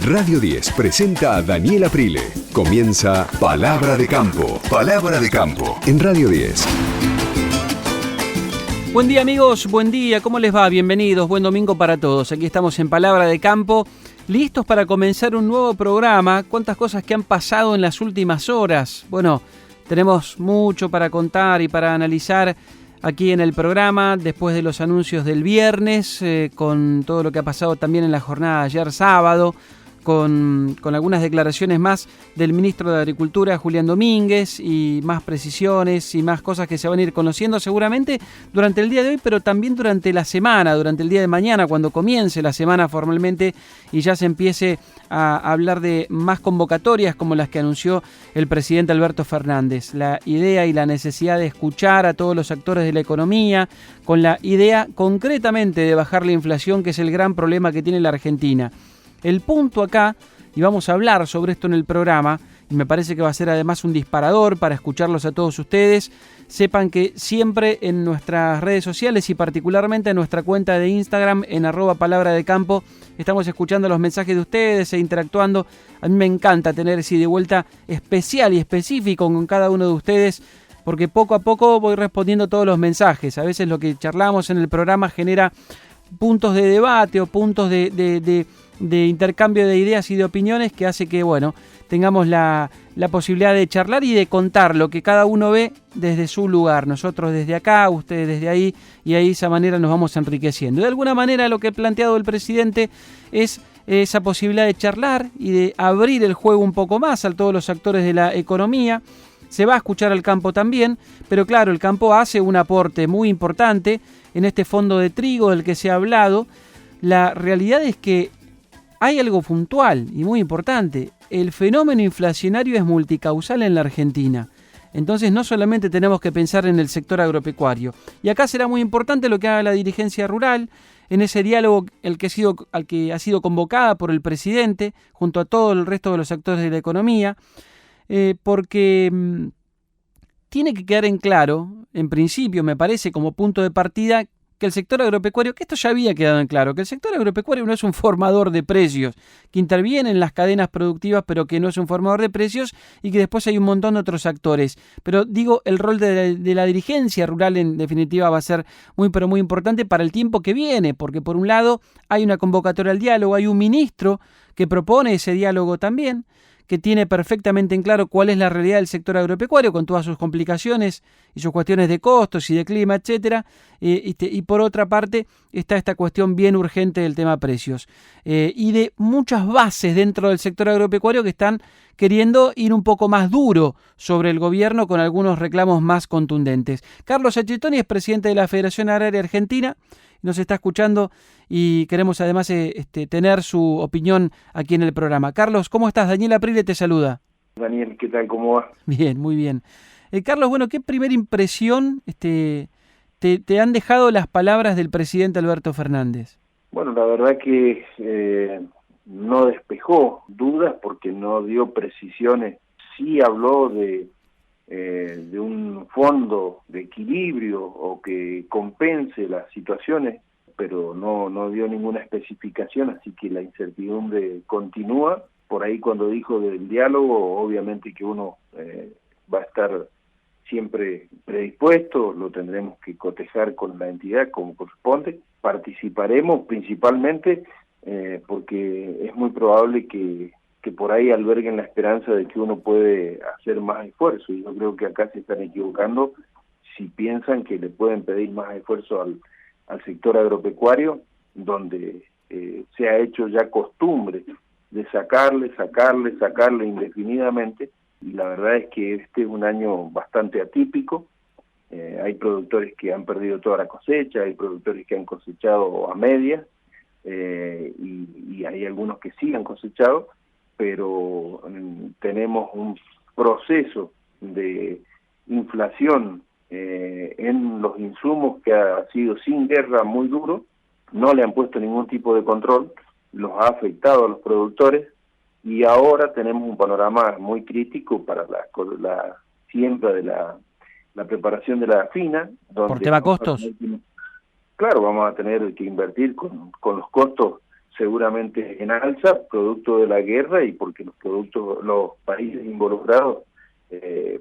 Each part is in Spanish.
Radio 10 presenta a Daniel Aprile. Comienza Palabra de Campo. Palabra de Campo en Radio 10. Buen día amigos, buen día, ¿cómo les va? Bienvenidos, buen domingo para todos. Aquí estamos en Palabra de Campo, listos para comenzar un nuevo programa. Cuántas cosas que han pasado en las últimas horas. Bueno, tenemos mucho para contar y para analizar aquí en el programa, después de los anuncios del viernes, con todo lo que ha pasado también en la jornada de ayer sábado, con algunas declaraciones más del ministro de Agricultura, Julián Domínguez, y más precisiones y más cosas que se van a ir conociendo seguramente durante el día de hoy, pero también durante la semana, durante el día de mañana, cuando comience la semana formalmente y ya se empiece a hablar de más convocatorias como las que anunció el presidente Alberto Fernández. La idea y la necesidad de escuchar a todos los actores de la economía, con la idea concretamente de bajar la inflación, que es el gran problema que tiene la Argentina. El punto acá, y vamos a hablar sobre esto en el programa, y me parece que va a ser además un disparador para escucharlos a todos ustedes. Sepan que siempre en nuestras redes sociales y particularmente en nuestra cuenta de Instagram en @palabradecampo estamos escuchando los mensajes de ustedes e interactuando. A mí me encanta tener ese de vuelta especial y específico con cada uno de ustedes, porque poco a poco voy respondiendo todos los mensajes. A veces lo que charlamos en el programa genera puntos de debate o puntos de intercambio de ideas y de opiniones que hace que, bueno, tengamos la posibilidad de charlar y de contar lo que cada uno ve desde su lugar. Nosotros desde acá, ustedes desde ahí, y ahí de esa manera nos vamos enriqueciendo. De alguna manera lo que ha planteado el presidente es esa posibilidad de charlar y de abrir el juego un poco más a todos los actores de la economía. Se va a escuchar al campo también, pero claro, el campo hace un aporte muy importante en este fondo de trigo del que se ha hablado. La realidad es que hay algo puntual y muy importante. El fenómeno inflacionario es multicausal en la Argentina. Entonces no solamente tenemos que pensar en el sector agropecuario. Y acá será muy importante lo que haga la dirigencia rural en ese diálogo al que ha sido convocada por el presidente junto a todo el resto de los actores de la economía, porque tiene que quedar en claro, en principio me parece como punto de partida, que el sector agropecuario, que esto ya había quedado en claro, que el sector agropecuario no es un formador de precios, que interviene en las cadenas productivas, pero que no es un formador de precios, y que después hay un montón de otros actores. Pero digo, el rol de la dirigencia rural en definitiva va a ser muy, pero muy importante para el tiempo que viene, porque por un lado hay una convocatoria al diálogo, hay un ministro que propone ese diálogo también, que tiene perfectamente en claro cuál es la realidad del sector agropecuario con todas sus complicaciones y sus cuestiones de costos y de clima, etcétera. Y por otra parte está esta cuestión bien urgente del tema precios y de muchas bases dentro del sector agropecuario que están queriendo ir un poco más duro sobre el gobierno con algunos reclamos más contundentes. Carlos Sacchettoni es presidente de la Federación Agraria Argentina, nos está escuchando y queremos además tener su opinión aquí en el programa. Carlos, ¿cómo estás? Daniel Aprile te saluda. Daniel, ¿qué tal? ¿Cómo va? Bien, muy bien. Carlos, bueno, ¿qué primera impresión te han dejado las palabras del presidente Alberto Fernández? Bueno, la verdad que no despejó dudas porque no dio precisiones. Sí habló de un fondo de equilibrio o que compense las situaciones, pero no dio ninguna especificación, así que la incertidumbre continúa. Por ahí cuando dijo del diálogo, obviamente que uno va a estar siempre predispuesto, lo tendremos que cotejar con la entidad como corresponde. Participaremos principalmente porque es muy probable que por ahí alberguen la esperanza de que uno puede hacer más esfuerzo, y yo creo que acá se están equivocando si piensan que le pueden pedir más esfuerzo al sector agropecuario, donde se ha hecho ya costumbre de sacarle indefinidamente, y la verdad es que este es un año bastante atípico. Hay productores que han perdido toda la cosecha, hay productores que han cosechado a medias, y hay algunos que sí han cosechado, pero tenemos un proceso de inflación en los insumos que ha sido sin guerra muy duro, no le han puesto ningún tipo de control, los ha afectado a los productores, y ahora tenemos un panorama muy crítico para la siembra de la preparación de la fina. Donde ¿por tema costos? Claro, vamos a tener que invertir con los costos seguramente en alza, producto de la guerra y porque los países involucrados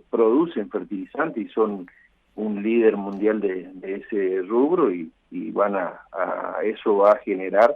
producen fertilizantes y son un líder mundial de ese rubro y eso va a generar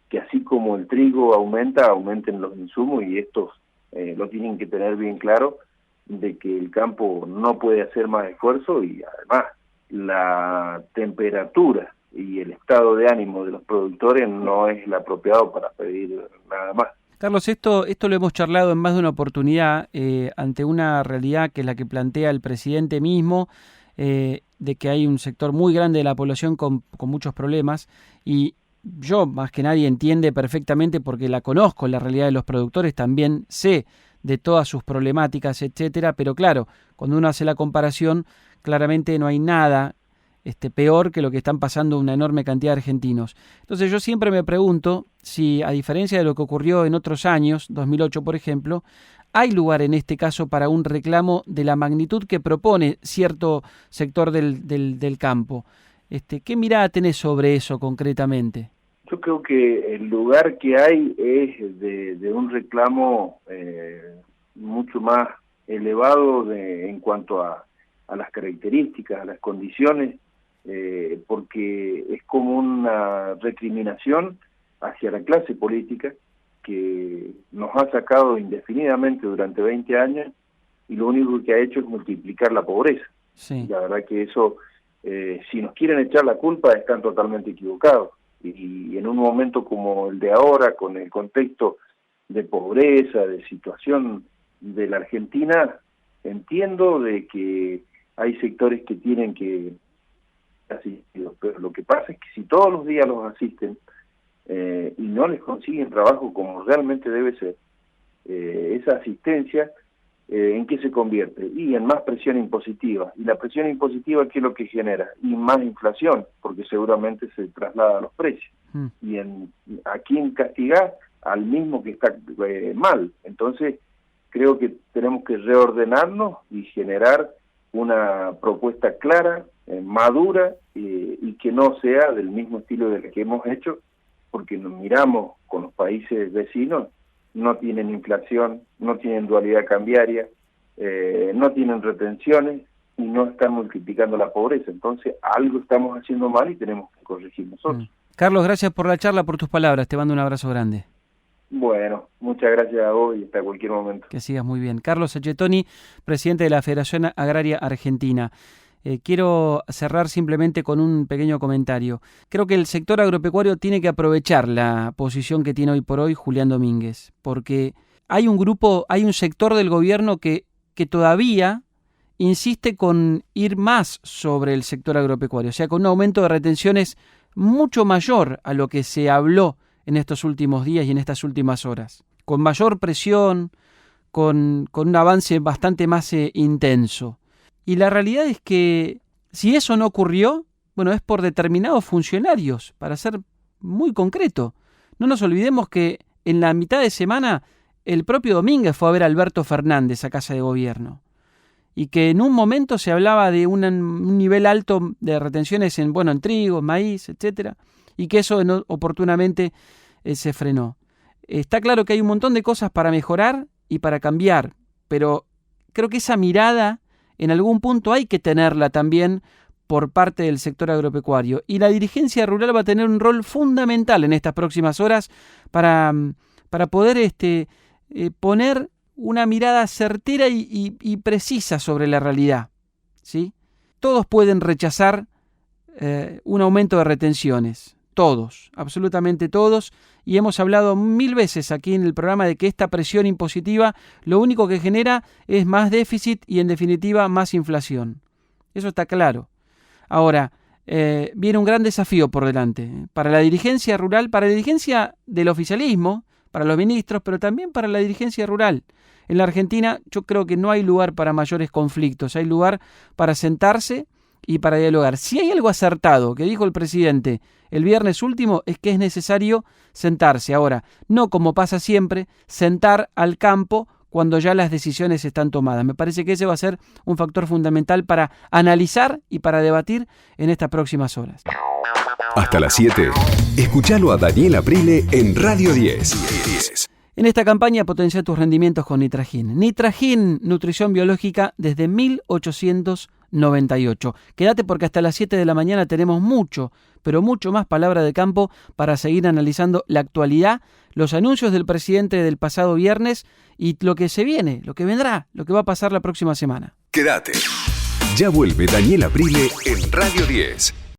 que así como el trigo aumenten los insumos y estos lo tienen que tener bien claro de que el campo no puede hacer más esfuerzo y además la temperatura y el estado de ánimo de los productores no es el apropiado para pedir nada más. Carlos, esto lo hemos charlado en más de una oportunidad ante una realidad que es la que plantea el presidente mismo, de que hay un sector muy grande de la población con muchos problemas y yo más que nadie entiende perfectamente porque la conozco, la realidad de los productores, también sé de todas sus problemáticas, etcétera, pero claro, cuando uno hace la comparación, claramente no hay nada peor que lo que están pasando una enorme cantidad de argentinos. Entonces yo siempre me pregunto si, a diferencia de lo que ocurrió en otros años, 2008 por ejemplo, hay lugar en este caso para un reclamo de la magnitud que propone cierto sector del campo. ¿Qué mirada tenés sobre eso concretamente? Yo creo que el lugar que hay es de un reclamo mucho más elevado en cuanto a las características, a las condiciones, porque es como una recriminación hacia la clase política que nos ha sacado indefinidamente durante 20 años y lo único que ha hecho es multiplicar la pobreza. Sí. La verdad que eso, si nos quieren echar la culpa, están totalmente equivocados. Y en un momento como el de ahora, con el contexto de pobreza, de situación de la Argentina, entiendo de que hay sectores que tienen que asistidos, pero lo que pasa es que si todos los días los asisten y no les consiguen trabajo como realmente debe ser, esa asistencia, ¿en qué se convierte? Y en más presión impositiva. Y la presión impositiva, ¿qué es lo que genera? Y más inflación, porque seguramente se traslada a los precios. Y ¿a quién castigar? Al mismo que está mal. Entonces, creo que tenemos que reordenarnos y generar una propuesta clara, madura, y que no sea del mismo estilo de la que hemos hecho, porque nos miramos con los países vecinos, no tienen inflación, no tienen dualidad cambiaria, no tienen retenciones y no están multiplicando la pobreza. Entonces, algo estamos haciendo mal y tenemos que corregir nosotros. Carlos, gracias por la charla, por tus palabras. Te mando un abrazo grande. Bueno, muchas gracias a vos y hasta cualquier momento. Que sigas muy bien. Carlos Sacchettoni, presidente de la Federación Agraria Argentina. Quiero cerrar simplemente con un pequeño comentario. Creo que el sector agropecuario tiene que aprovechar la posición que tiene hoy por hoy Julián Domínguez, porque hay un sector del gobierno que todavía insiste con ir más sobre el sector agropecuario, o sea, con un aumento de retenciones mucho mayor a lo que se habló en estos últimos días y en estas últimas horas, con mayor presión, con un avance bastante más intenso. Y la realidad es que si eso no ocurrió, bueno, es por determinados funcionarios, para ser muy concreto. No nos olvidemos que en la mitad de semana el propio Domínguez fue a ver a Alberto Fernández a Casa de Gobierno y que en un momento se hablaba de un nivel alto de retenciones en trigo, maíz, etcétera, y que eso oportunamente se frenó. Está claro que hay un montón de cosas para mejorar y para cambiar, pero creo que esa mirada en algún punto hay que tenerla también por parte del sector agropecuario. Y la dirigencia rural va a tener un rol fundamental en estas próximas horas para poder poner una mirada certera y precisa sobre la realidad, ¿sí? Todos pueden rechazar un aumento de retenciones. Todos, absolutamente todos, y hemos hablado 1000 veces aquí en el programa de que esta presión impositiva lo único que genera es más déficit y en definitiva más inflación. Eso está claro. Ahora, viene un gran desafío por delante para la dirigencia rural, para la dirigencia del oficialismo, para los ministros, pero también para la dirigencia rural. En la Argentina yo creo que no hay lugar para mayores conflictos, hay lugar para sentarse y para dialogar. Si hay algo acertado que dijo el presidente el viernes último es que es necesario sentarse. Ahora, no como pasa siempre, sentar al campo cuando ya las decisiones están tomadas. Me parece que ese va a ser un factor fundamental para analizar y para debatir en estas próximas horas. Hasta las 7. Escuchalo a Daniel Aprile en Radio 10. En esta campaña potencia tus rendimientos con Nitragin. Nitragin, nutrición biológica desde 1898. Quédate porque hasta las 7 de la mañana tenemos mucho, pero mucho más palabra de campo para seguir analizando la actualidad, los anuncios del presidente del pasado viernes y lo que se viene, lo que vendrá, lo que va a pasar la próxima semana. Quédate. Ya vuelve Daniel Aprile en Radio 10.